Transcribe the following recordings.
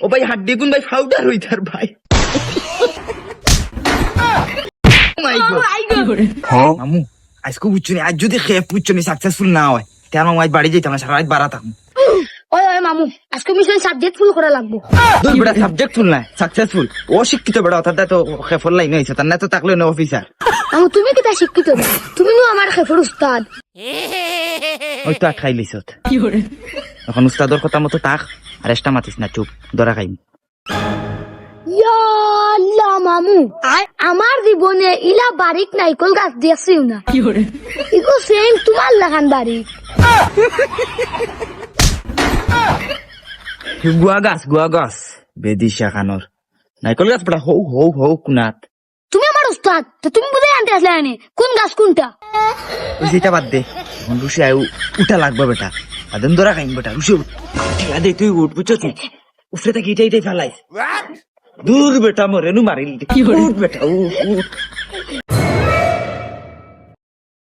ও ভাই হাড্ডি গুন ভাই পাউডার হইতার ভাই মামু আজকে বুঝছো আজ যদি খেয়ে বুঝছো সাকসেসফুল না হয় তার মামু আজ বাড়ি যেতাম না সারা রাত বাড়া থাকুন ওই ওই মামু আজকে মিশন সাবজেক্ট ফুল করা লাগবো দুই বেটা সাবজেক্ট ফুল না সাকসেসফুল ও শিক্ষিত বেটা অর্থাৎ তো খেফর লাইন হয়েছে তার না তো থাকলে না অফিসার মামু তুমি কি তা শিক্ষিত না তুমি নো আমার খেফর উস্তাদ ওই তো আটকাই লিস এখন উস্তাদর কথা মতো তাক আর এসটা মাতিস না চুপ ধরা খাইনি ইয়া আল্লাহ মামু আমার জীবনে ইলা বারিক নাইকল গাছ দেখছিও না ইগো সেম তোমার লাগান বারিক গুয়া গাছ বেদিশা খানোর নাইকল গাছ পড়া হৌ হৌ হৌ কুনাত তুমি আমার উস্তাদ তো তুমি বুঝে আনতে আসলে এনে কোন গাছ কোনটা ওই সেটা বাদ দে এখন রুশি আয় উঠা লাগবে বেটা আদম ধরা খাইন বেটা রুশি ঠিক আছে তুই উঠ বুঝছো তুই উফরে থাকি এটাই ফেলাই দূর বেটা মরে নু মারিল উঠ বেটা উঠ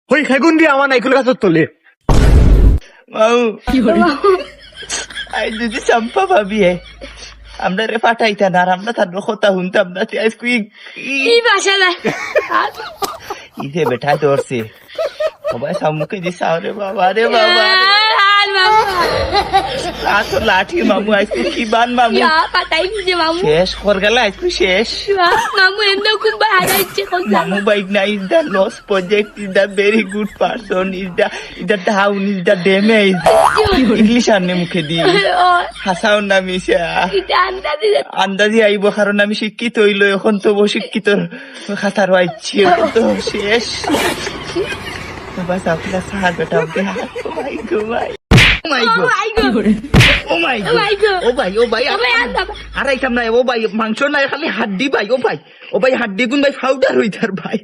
ওই খেগুন দিয়ে আমার নাইকুল গাছের তোলে মাউ আই যদি চম্পা ভাবি আমরা রে পাঠাইতা না আর আমরা তার কথা শুনতাম না তুই আজকে এই ভাষা নাই ইতে বেটা ধরছে সবাই সামুখে দিছে আরে বাবা রে বাবা তো লাঠি মামু আজকে কি বান মামু পাতাই যে মামু শেষ কর গেল আজকে শেষ মামু এমনি খুব ভালো ইচ্ছে করছে মামু বাইক না is the loss project is the very good person is the down is the damage English আনে মুখে দি হাসাও না মিশা আন্দাজি আইব কারণ আমি শিক্ষিত হইল এখন তো শিক্ষিত খাতার আইছি তো শেষ বাস আপনার সাহায্য বেটা ওকে ভাই গো ভাই ও মাই গড ও ভাই আর আইতাম না ও ভাই মাংস নাই খালি হাড্ডি ভাই ও ভাই হাড্ডি গুন ভাই পাউডার হইতার ভাই